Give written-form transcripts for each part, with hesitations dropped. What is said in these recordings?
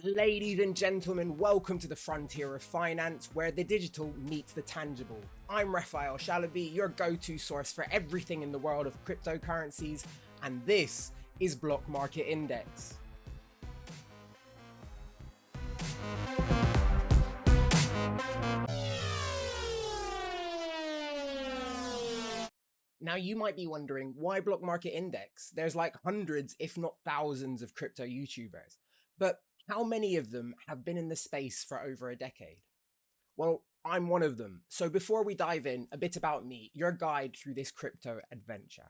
Ladies and gentlemen, welcome to the frontier of finance, where the digital meets the tangible. I'm Raphael Shalaby, your go-to source for everything in the world of cryptocurrencies, and this is Block Market Index. Now you might be wondering, why Block Market Index? There's like hundreds, if not thousands, of crypto YouTubers. But how many of them have been in the space for over a decade? Well, I'm one of them. So before we dive in, a bit about me, your guide through this crypto adventure.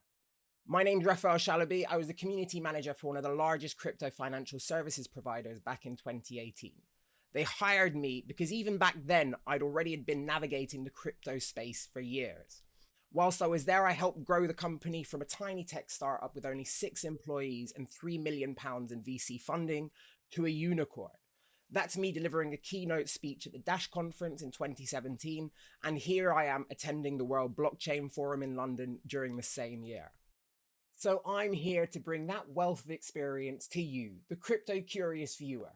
My name's Raphael Shalaby. I was the community manager for one of the largest crypto financial services providers back in 2018. They hired me because even back then, I'd already been navigating the crypto space for years. Whilst I was there, I helped grow the company from a tiny tech startup with only 6 employees and £3 million in VC funding to a unicorn. That's me delivering a keynote speech at the Dash conference in 2017, and here I am attending the World Blockchain Forum in London during the same year. So I'm here to bring that wealth of experience to you, the crypto curious viewer.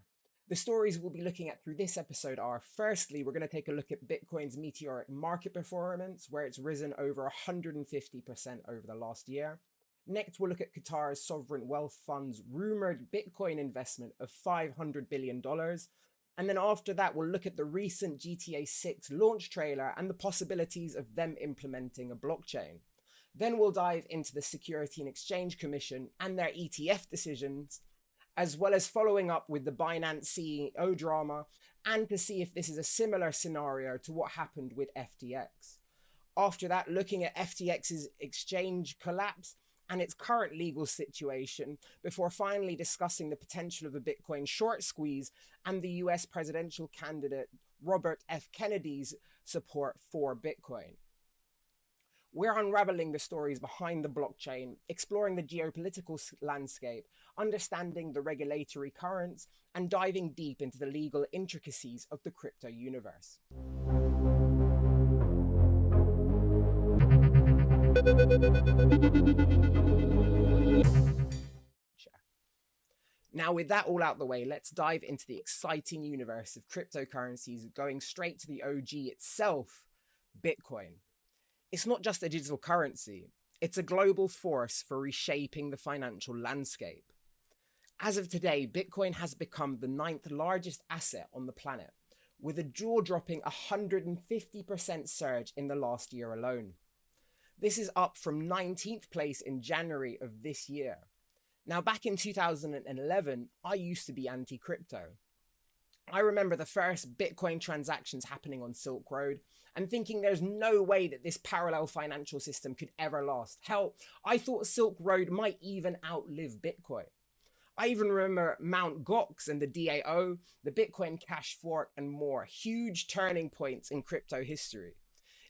The stories we'll be looking at through this episode are, firstly, we're going to take a look at Bitcoin's meteoric market performance, where it's risen over 150% over the last year. Next, we'll look at Qatar's sovereign wealth fund's rumored Bitcoin investment of $500 billion. And then after that, we'll look at the recent GTA 6 launch trailer and the possibilities of them implementing a blockchain. Then we'll dive into the Security and Exchange Commission and their ETF decisions, as well as following up with the Binance CEO drama, and to see if this is a similar scenario to what happened with FTX. After that, looking at FTX's exchange collapse and its current legal situation, before finally discussing the potential of a Bitcoin short squeeze and the US presidential candidate Robert F. Kennedy's support for Bitcoin. We're unraveling the stories behind the blockchain, exploring the geopolitical landscape, understanding the regulatory currents, and diving deep into the legal intricacies of the crypto universe. Now, with that all out the way, let's dive into the exciting universe of cryptocurrencies, going straight to the OG itself, Bitcoin. It's not just a digital currency, it's a global force for reshaping the financial landscape. As of today, Bitcoin has become the 9th largest asset on the planet, with a jaw-dropping 150% surge in the last year alone. This is up from 19th place in January of this year. Now, back in 2011, I used to be anti-crypto. I remember the first Bitcoin transactions happening on Silk Road and thinking there's no way that this parallel financial system could ever last. Hell, I thought Silk Road might even outlive Bitcoin. I even remember Mt. Gox and the DAO, the Bitcoin Cash fork, and more. Huge turning points in crypto history.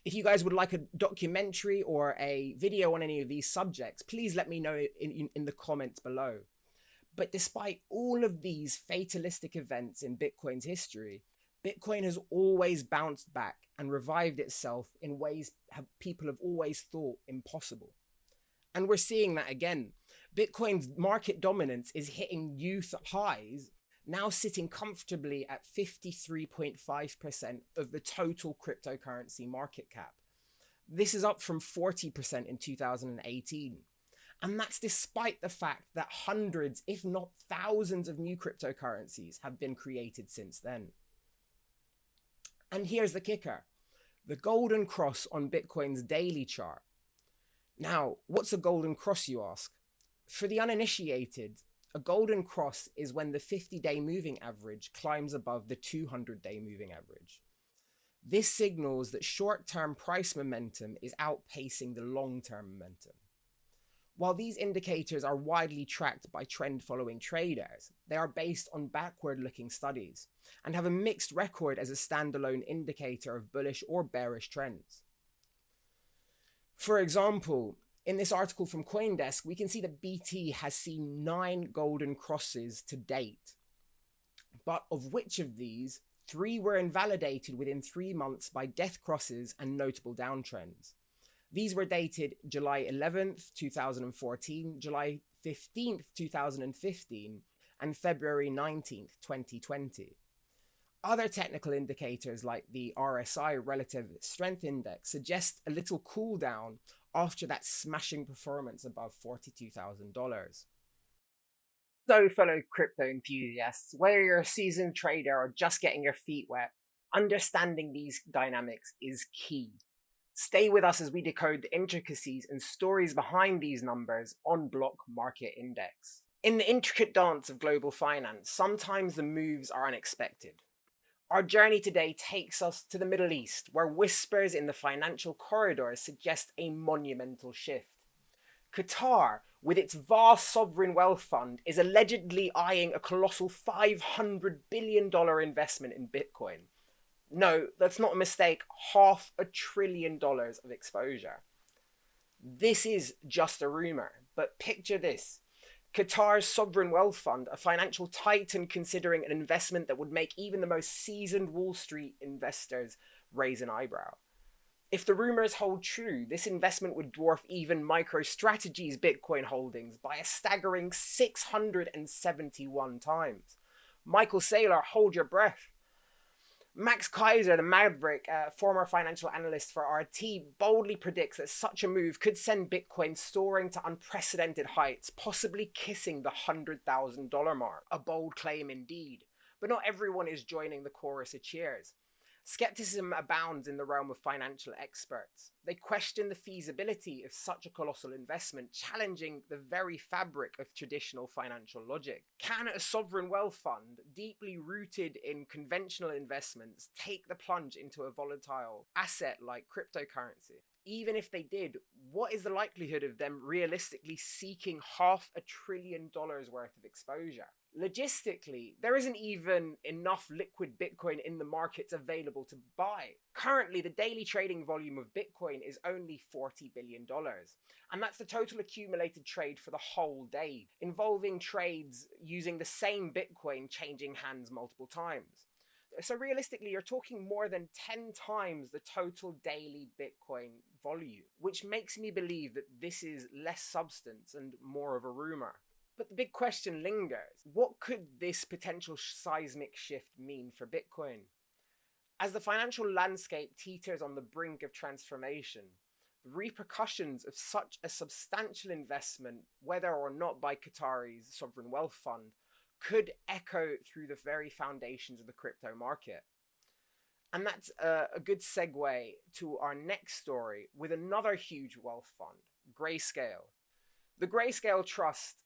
If you guys would like a documentary or a video on any of these subjects, please let me know in the comments below. But despite all of these fatalistic events in Bitcoin's history, Bitcoin has always bounced back and revived itself in ways people have always thought impossible. And we're seeing that again. Bitcoin's market dominance is hitting youth highs, now sitting comfortably at 53.5% of the total cryptocurrency market cap. This is up from 40% in 2018. And that's despite the fact that hundreds, if not thousands, of new cryptocurrencies have been created since then. And here's the kicker: the golden cross on Bitcoin's daily chart. Now, what's a golden cross, you ask? For the uninitiated, a golden cross is when the 50-day moving average climbs above the 200-day moving average. This signals that short-term price momentum is outpacing the long-term momentum. While these indicators are widely tracked by trend-following traders, they are based on backward-looking studies and have a mixed record as a standalone indicator of bullish or bearish trends. For example, in this article from CoinDesk, we can see that BT has seen 9 golden crosses to date, but of which of these, 3 were invalidated within 3 months by death crosses and notable downtrends. These were dated July 11th, 2014, July 15th, 2015, and February 19th, 2020. Other technical indicators like the RSI Relative Strength Index suggest a little cool down after that smashing performance above $42,000. So, fellow crypto enthusiasts, whether you're a seasoned trader or just getting your feet wet, understanding these dynamics is key. Stay with us as we decode the intricacies and stories behind these numbers on Block Market Index. In the intricate dance of global finance, sometimes the moves are unexpected. Our journey today takes us to the Middle East, where whispers in the financial corridors suggest a monumental shift. Qatar, with its vast sovereign wealth fund, is allegedly eyeing a colossal $500 billion investment in Bitcoin. No, that's not a mistake, $500 billion of exposure. This is just a rumor, but picture this. Qatar's sovereign wealth fund, a financial titan considering an investment that would make even the most seasoned Wall Street investors raise an eyebrow. If the rumors hold true, this investment would dwarf even MicroStrategy's Bitcoin holdings by a staggering 671 times. Michael Saylor, hold your breath. Max Keiser, the Maverick, former financial analyst for RT, boldly predicts that such a move could send Bitcoin soaring to unprecedented heights, possibly kissing the $100,000 mark. A bold claim indeed. But not everyone is joining the chorus of cheers. Skepticism abounds in the realm of financial experts. They question the feasibility of such a colossal investment, challenging the very fabric of traditional financial logic. Can a sovereign wealth fund, deeply rooted in conventional investments, take the plunge into a volatile asset like cryptocurrency? Even if they did, what is the likelihood of them realistically seeking $500 billion worth of exposure? Logistically, there isn't even enough liquid Bitcoin in the markets available to buy. Currently, the daily trading volume of Bitcoin is only $40 billion. And that's the total accumulated trade for the whole day, involving trades using the same Bitcoin changing hands multiple times. So realistically, you're talking more than 10 times the total daily Bitcoin volume, which makes me believe that this is less substance and more of a rumor. But the big question lingers. What could this potential seismic shift mean for Bitcoin? As the financial landscape teeters on the brink of transformation, the repercussions of such a substantial investment, whether or not by Qatari's sovereign wealth fund, could echo through the very foundations of the crypto market. And that's a good segue to our next story with another huge wealth fund, Grayscale. The Grayscale Trust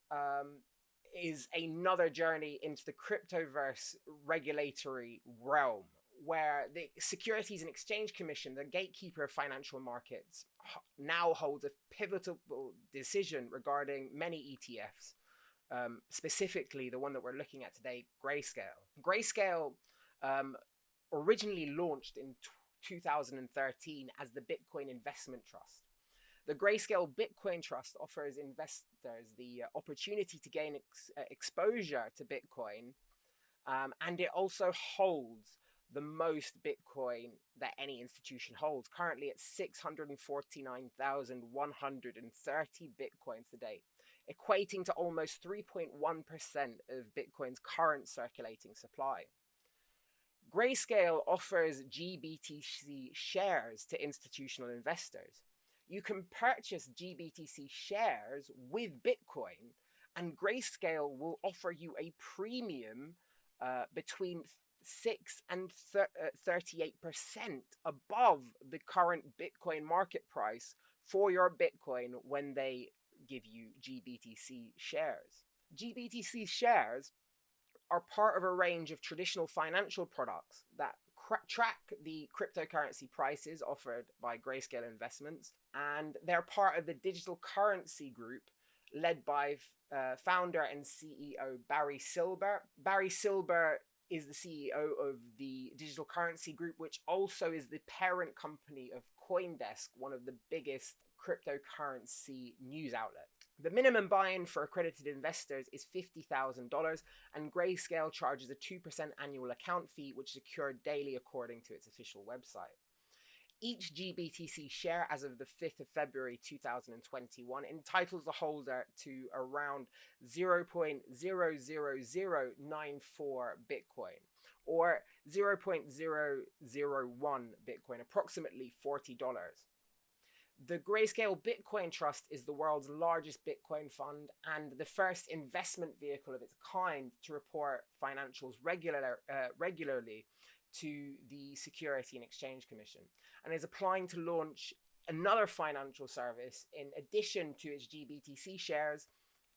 is another journey into the cryptoverse regulatory realm, where the Securities and Exchange Commission, the gatekeeper of financial markets, now holds a pivotal decision regarding many ETFs. Specifically the one that we're looking at today, Grayscale. Grayscale originally launched in 2013 as the Bitcoin Investment Trust. The Grayscale Bitcoin Trust offers investors the opportunity to gain exposure to Bitcoin, and it also holds the most Bitcoin that any institution holds, currently at 649,130 Bitcoins to date, equating to almost 3.1% of Bitcoin's current circulating supply. Grayscale offers GBTC shares to institutional investors. You can purchase GBTC shares with Bitcoin, and Grayscale will offer you a premium between 6 and 38% above the current Bitcoin market price for your Bitcoin when they give you GBTC shares. GBTC shares are part of a range of traditional financial products that track the cryptocurrency prices offered by Grayscale Investments, and they're part of the digital currency group led by founder and CEO Barry Silber. Barry Silber is the CEO of the digital currency group, which also is the parent company of CoinDesk, one of the biggest cryptocurrency news outlets. The minimum buy-in for accredited investors is $50,000, and Grayscale charges a 2% annual account fee, which is secured daily according to its official website. Each GBTC share as of the 5th of February 2021 entitles the holder to around 0.00094 Bitcoin, or 0.001 Bitcoin, approximately $40. The Grayscale Bitcoin Trust is the world's largest Bitcoin fund and the first investment vehicle of its kind to report financials regularly to the Security and Exchange Commission, and is applying to launch another financial service in addition to its GBTC shares,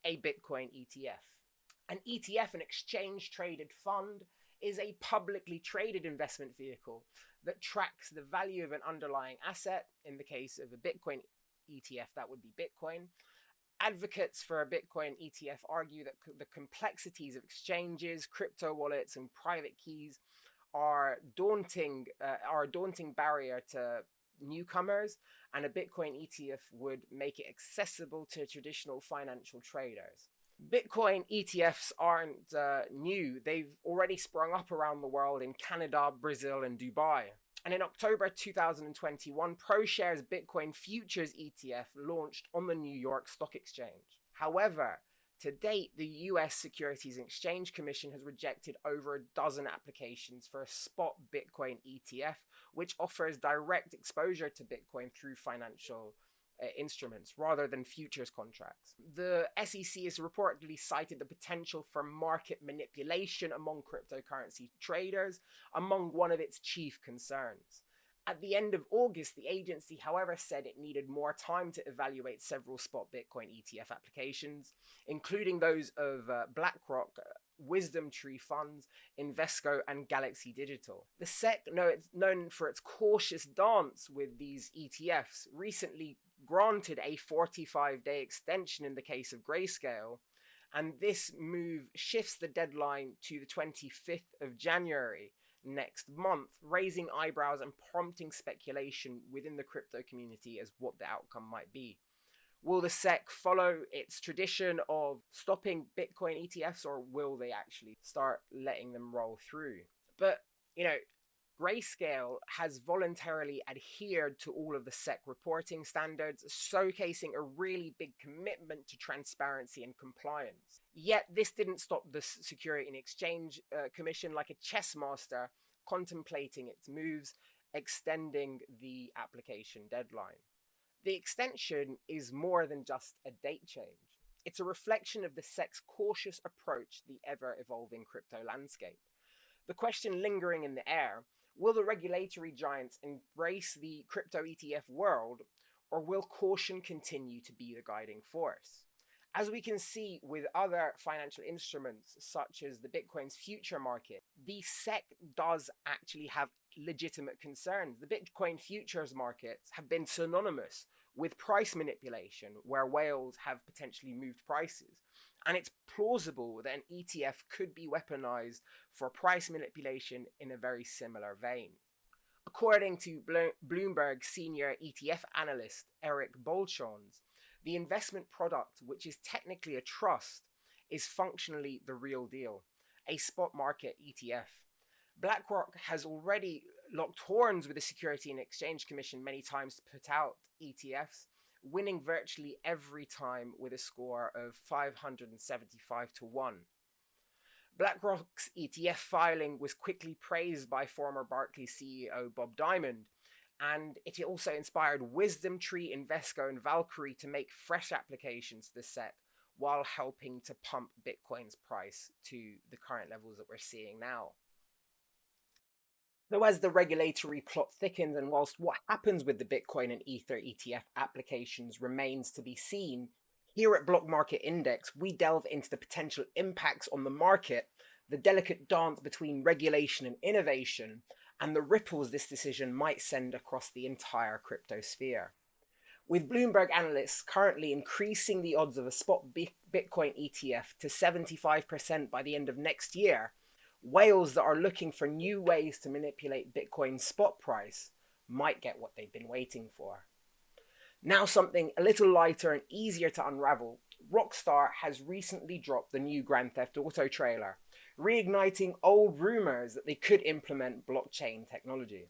a Bitcoin ETF. An ETF, an exchange-traded fund, is a publicly traded investment vehicle that tracks the value of an underlying asset. In the case of a Bitcoin ETF, that would be Bitcoin. Advocates for a Bitcoin ETF argue that the complexities of exchanges, crypto wallets, and private keys are a daunting barrier to newcomers, and a Bitcoin ETF would make it accessible to traditional financial traders. Bitcoin ETFs aren't new. They've already sprung up around the world in Canada, Brazil, and Dubai. And in October 2021, ProShares Bitcoin Futures ETF launched on the New York Stock Exchange. However, to date, the US Securities and Exchange Commission has rejected over a dozen applications for a spot Bitcoin ETF, which offers direct exposure to Bitcoin through financial instruments rather than futures contracts. The SEC has reportedly cited the potential for market manipulation among cryptocurrency traders among one of its chief concerns. At the end of August, the agency, however, said it needed more time to evaluate several spot Bitcoin ETF applications, including those of BlackRock, Wisdom Tree Funds, Invesco, and Galaxy Digital. The SEC, known for its cautious dance with these ETFs, recently granted a 45-day extension in the case of Grayscale, and this move shifts the deadline to the 25th of January next month, raising eyebrows and prompting speculation within the crypto community as what the outcome might be. Will the SEC follow its tradition of stopping Bitcoin ETFs, or will they actually start letting them roll through? But, Grayscale has voluntarily adhered to all of the SEC reporting standards, showcasing a really big commitment to transparency and compliance. Yet this didn't stop the Security and Exchange Commission, like a chess master, contemplating its moves, extending the application deadline. The extension is more than just a date change. It's a reflection of the SEC's cautious approach to the ever-evolving crypto landscape. The question lingering in the air: will the regulatory giants embrace the crypto ETF world, or will caution continue to be the guiding force? As we can see with other financial instruments, such as the Bitcoin's future market, the SEC does actually have legitimate concerns. The Bitcoin futures markets have been synonymous with price manipulation, where whales have potentially moved prices. And it's plausible that an ETF could be weaponized for price manipulation in a very similar vein. According to Bloomberg senior ETF analyst Eric Bolchons, the investment product, which is technically a trust, is functionally the real deal, a spot market ETF. BlackRock has already locked horns with the Security and Exchange Commission many times to put out ETFs, winning virtually every time with a score of 575 to 1. BlackRock's ETF filing was quickly praised by former Barclays CEO Bob Diamond, and it also inspired Wisdom Tree, Invesco, and Valkyrie to make fresh applications to the SEC while helping to pump Bitcoin's price to the current levels that we're seeing now. So as the regulatory plot thickens, and whilst what happens with the Bitcoin and Ether ETF applications remains to be seen, here at Block Market Index, we delve into the potential impacts on the market, the delicate dance between regulation and innovation, and the ripples this decision might send across the entire crypto sphere. With Bloomberg analysts currently increasing the odds of a spot Bitcoin ETF to 75% by the end of next year, whales that are looking for new ways to manipulate Bitcoin's spot price might get what they've been waiting for. Now something a little lighter and easier to unravel, Rockstar has recently dropped the new Grand Theft Auto trailer, reigniting old rumors that they could implement blockchain technology.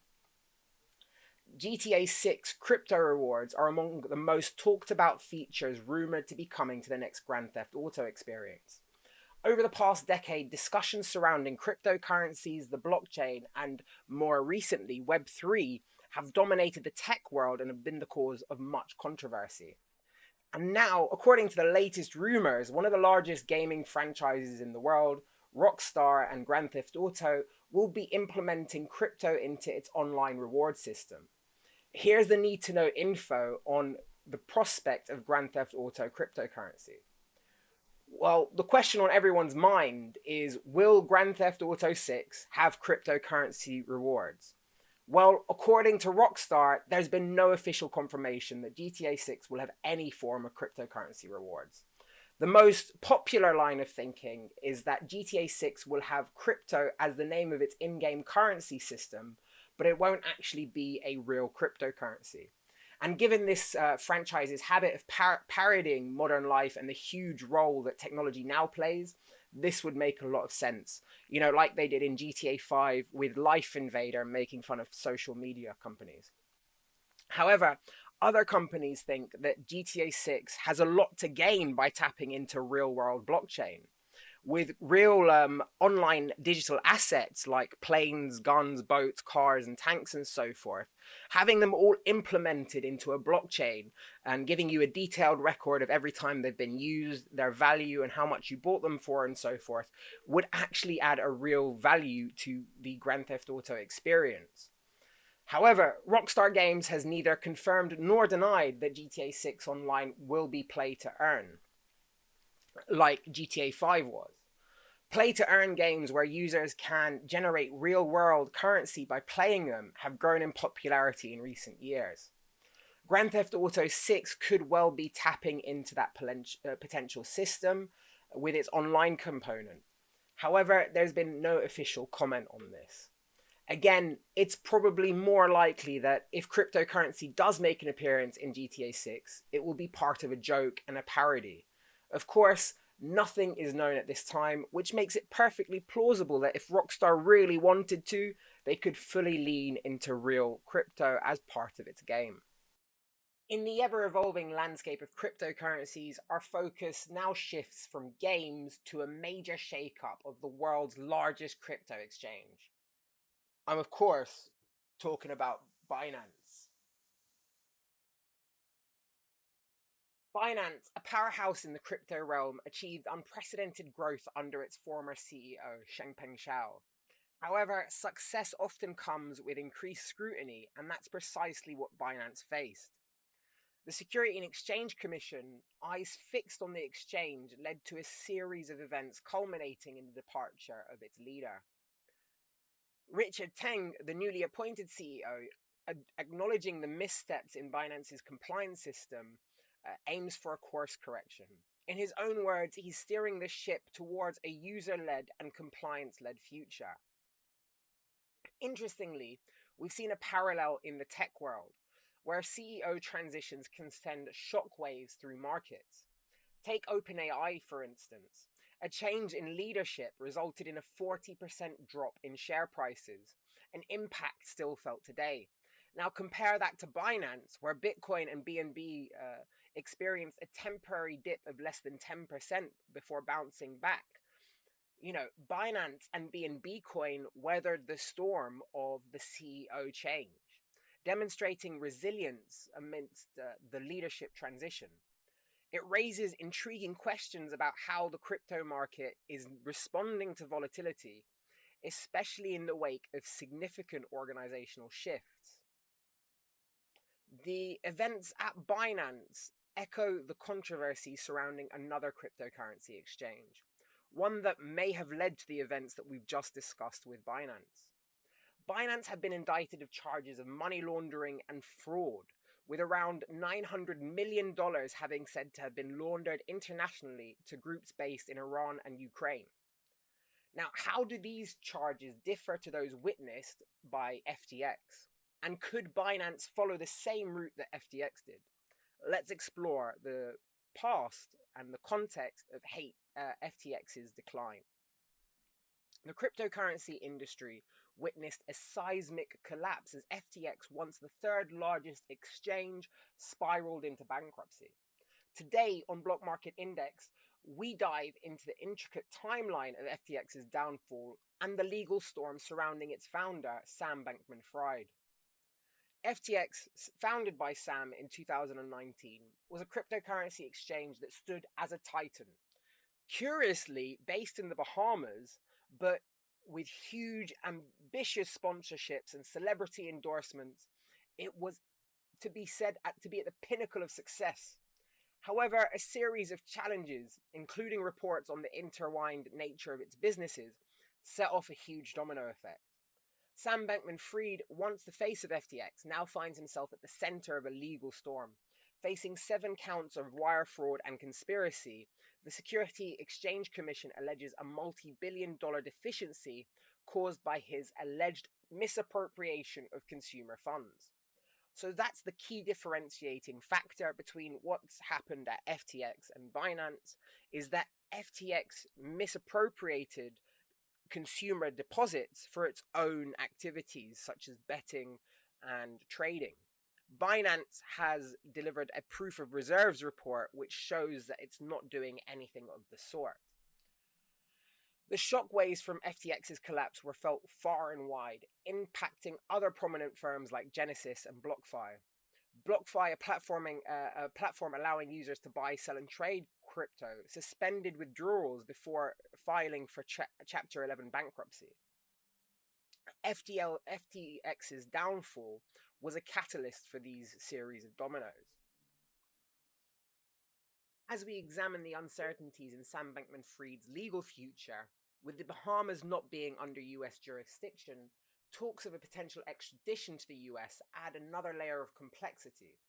GTA 6 crypto rewards are among the most talked about features rumored to be coming to the next Grand Theft Auto experience. Over the past decade, discussions surrounding cryptocurrencies, the blockchain, and more recently Web3 have dominated the tech world and have been the cause of much controversy. And now, according to the latest rumors, one of the largest gaming franchises in the world, Rockstar and Grand Theft Auto, will be implementing crypto into its online reward system. Here's the need to know info on the prospect of Grand Theft Auto cryptocurrency. Well, the question on everyone's mind is, will Grand Theft Auto 6 have cryptocurrency rewards? Well, according to Rockstar, there's been no official confirmation that GTA 6 will have any form of cryptocurrency rewards. The most popular line of thinking is that GTA 6 will have crypto as the name of its in-game currency system, but it won't actually be a real cryptocurrency. And given this franchise's habit of parodying modern life and the huge role that technology now plays, this would make a lot of sense. You know, like they did in GTA 5 with Life Invader making fun of social media companies. However, other companies think that GTA 6 has a lot to gain by tapping into real-world blockchain. With real online digital assets like planes, guns, boats, cars, and tanks and so forth, having them all implemented into a blockchain and giving you a detailed record of every time they've been used, their value, and how much you bought them for, and so forth, would actually add a real value to the Grand Theft Auto experience. However, Rockstar Games has neither confirmed nor denied that GTA 6 Online will be play to earn, like GTA 5 was. Play to earn games where users can generate real world currency by playing them have grown in popularity in recent years. Grand Theft Auto 6 could well be tapping into that potential system with its online component. However, there's been no official comment on this. Again, it's probably more likely that if cryptocurrency does make an appearance in GTA 6, it will be part of a joke and a parody. Of course, nothing is known at this time, which makes it perfectly plausible that if Rockstar really wanted to, they could fully lean into real crypto as part of its game. In the ever-evolving landscape of cryptocurrencies, our focus now shifts from games to a major shake-up of the world's largest crypto exchange. I'm, of course, talking about Binance. Binance, a powerhouse in the crypto realm, achieved unprecedented growth under its former CEO, Changpeng Zhao. However, success often comes with increased scrutiny, and that's precisely what Binance faced. The Security and Exchange Commission, eyes fixed on the exchange, led to a series of events culminating in the departure of its leader. Richard Teng, the newly appointed CEO, acknowledging the missteps in Binance's compliance system, aims for a course correction. In his own words, he's steering the ship towards a user-led and compliance-led future. Interestingly, we've seen a parallel in the tech world, where CEO transitions can send shockwaves through markets. Take OpenAI, for instance. A change in leadership resulted in a 40% drop in share prices, an impact still felt today. Now compare that to Binance, where Bitcoin and BNB experienced a temporary dip of less than 10% before bouncing back. You know, Binance and BNB coin weathered the storm of the CEO change, demonstrating resilience amidst the leadership transition. It raises intriguing questions about how the crypto market is responding to volatility, especially in the wake of significant organizational shifts. The events at Binance echo the controversy surrounding another cryptocurrency exchange, one that may have led to the events that we've just discussed with Binance. Binance had been indicted of charges of money laundering and fraud, with around $900 million having said to have been laundered internationally to groups based in Iran and Ukraine. Now, how do these charges differ to those witnessed by FTX? And could Binance follow the same route that FTX did? Let's explore the past and the context of FTX's decline. The cryptocurrency industry witnessed a seismic collapse as FTX, once the third largest exchange, spiraled into bankruptcy. Today on Block Market Index, we dive into the intricate timeline of FTX's downfall and the legal storm surrounding its founder, Sam Bankman-Fried. FTX, founded by Sam in 2019, was a cryptocurrency exchange that stood as a titan. Curiously, based in the Bahamas, but with huge, ambitious sponsorships and celebrity endorsements, it was to be said to be at the pinnacle of success. However, a series of challenges, including reports on the intertwined nature of its businesses, set off a huge domino effect. Sam Bankman-Fried, once the face of FTX, now finds himself at the center of a legal storm. Facing 7 counts of wire fraud and conspiracy, the Security Exchange Commission alleges a multi-billion-dollar deficiency caused by his alleged misappropriation of consumer funds. So that's the key differentiating factor between what's happened at FTX and Binance, is that FTX misappropriated consumer deposits for its own activities, such as betting and trading. Binance has delivered a proof of reserves report which shows that it's not doing anything of the sort. The shockwaves from FTX's collapse were felt far and wide, impacting other prominent firms like Genesis and BlockFi. BlockFi, a platform allowing users to buy, sell, and trade crypto, suspended withdrawals before filing for Chapter 11 bankruptcy. FTX's downfall was a catalyst for these series of dominoes. As we examine the uncertainties in Sam Bankman-Fried's legal future, with the Bahamas not being under US jurisdiction, talks of a potential extradition to the US add another layer of complexity.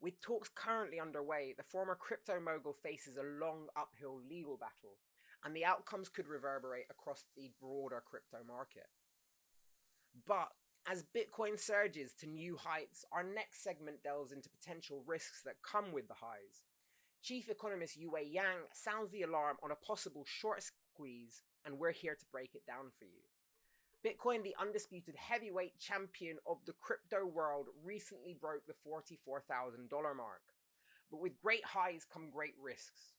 With talks currently underway, the former crypto mogul faces a long uphill legal battle, and the outcomes could reverberate across the broader crypto market. But as Bitcoin surges to new heights, our next segment delves into potential risks that come with the highs. Chief economist Yue Yang sounds the alarm on a possible short squeeze, and we're here to break it down for you. Bitcoin, the undisputed heavyweight champion of the crypto world, recently broke the $44,000 mark. But with great highs come great risks.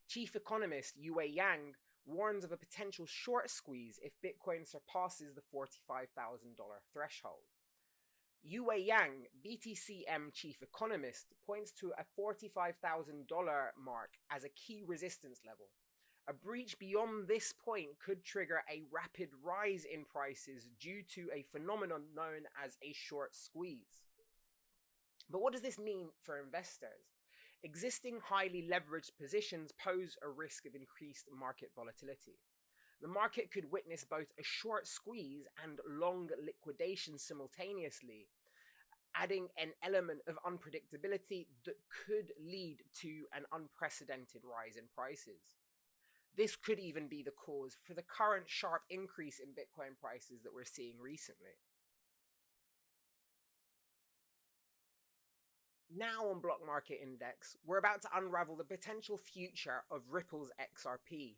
Chief economist Yue Yang warns of a potential short squeeze if Bitcoin surpasses the $45,000 threshold. Yue Yang, BTCM chief economist, points to a $45,000 mark as a key resistance level. A breach beyond this point could trigger a rapid rise in prices due to a phenomenon known as a short squeeze. But what does this mean for investors? Existing highly leveraged positions pose a risk of increased market volatility. The market could witness both a short squeeze and long liquidation simultaneously, adding an element of unpredictability that could lead to an unprecedented rise in prices. This could even be the cause for the current sharp increase in Bitcoin prices that we're seeing recently. Now on Block Market Index, we're about to unravel the potential future of Ripple's XRP,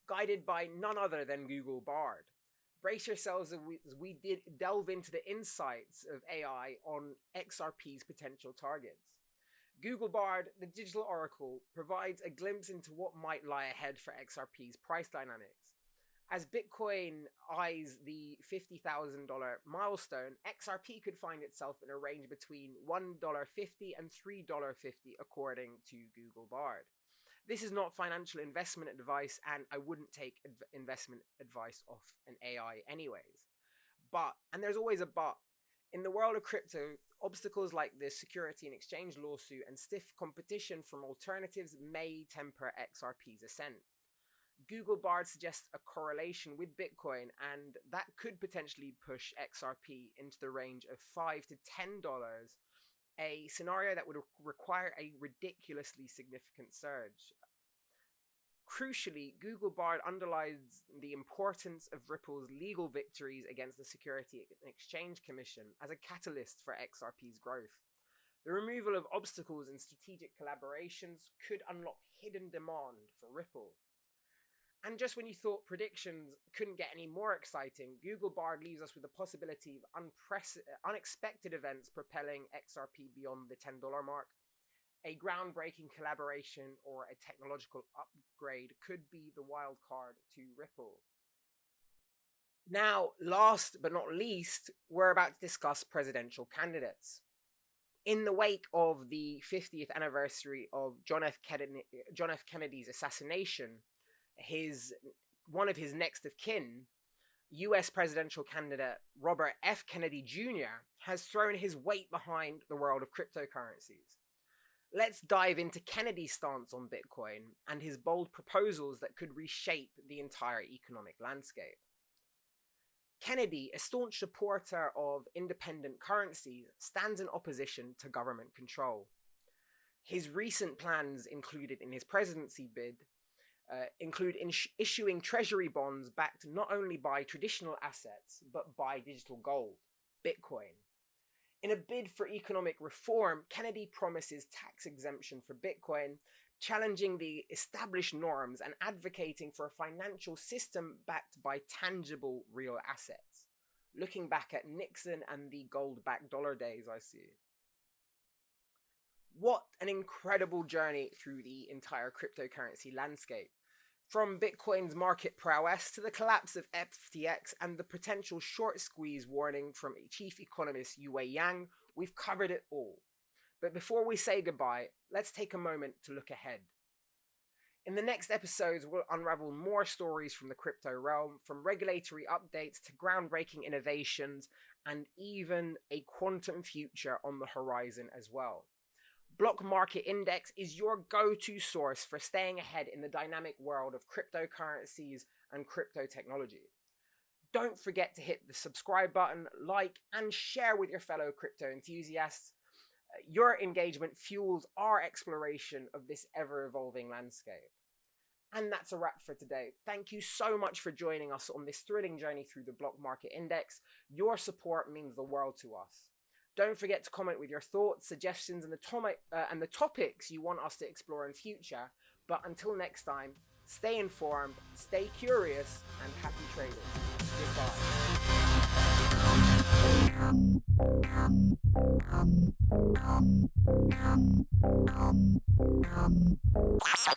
guided by none other than Google Bard. Brace yourselves as we delve into the insights of AI on XRP's potential targets. Google Bard, the digital oracle, provides a glimpse into what might lie ahead for XRP's price dynamics. As Bitcoin eyes the $50,000 milestone, XRP could find itself in a range between $1.50 and $3.50 according to Google Bard. This is not financial investment advice, and I wouldn't take investment advice off an AI anyways. But, and there's always a but, in the world of crypto, obstacles like the Security and Exchange lawsuit and stiff competition from alternatives may temper XRP's ascent. Google Bard suggests a correlation with Bitcoin, and that could potentially push XRP into the range of $5 to $10, a scenario that would require a ridiculously significant surge. Crucially, Google Bard underlines the importance of Ripple's legal victories against the Security and Exchange Commission as a catalyst for XRP's growth. The removal of obstacles and strategic collaborations could unlock hidden demand for Ripple. And just when you thought predictions couldn't get any more exciting, Google Bard leaves us with the possibility of unexpected events propelling XRP beyond the $10 mark. A groundbreaking collaboration or a technological upgrade could be the wild card to Ripple. Now, last but not least, we're about to discuss presidential candidates. In the wake of the 50th anniversary of John F. Kennedy's assassination, one of his next of kin, US presidential candidate Robert F. Kennedy Jr. has thrown his weight behind the world of cryptocurrencies. Let's dive into Kennedy's stance on Bitcoin and his bold proposals that could reshape the entire economic landscape. Kennedy, a staunch supporter of independent currencies, stands in opposition to government control. His recent plans included in his presidency bid include issuing treasury bonds backed not only by traditional assets, but by digital gold, Bitcoin. In a bid for economic reform, Kennedy promises tax exemption for Bitcoin, challenging the established norms and advocating for a financial system backed by tangible real assets. Looking back at Nixon and the gold-backed dollar days, I see. What an incredible journey through the entire cryptocurrency landscape. From Bitcoin's market prowess to the collapse of FTX and the potential short squeeze warning from chief economist Yue Yang, we've covered it all. But before we say goodbye, let's take a moment to look ahead. In the next episodes, we'll unravel more stories from the crypto realm, from regulatory updates to groundbreaking innovations, and even a quantum future on the horizon as well. Block Market Index is your go-to source for staying ahead in the dynamic world of cryptocurrencies and crypto technology. Don't forget to hit the subscribe button, like, and share with your fellow crypto enthusiasts. Your engagement fuels our exploration of this ever-evolving landscape. And that's a wrap for today. Thank you so much for joining us on this thrilling journey through the Block Market Index. Your support means the world to us. Don't forget to comment with your thoughts, suggestions, and the topics you want us to explore in future. But until next time, stay informed, stay curious, and happy trading. Goodbye.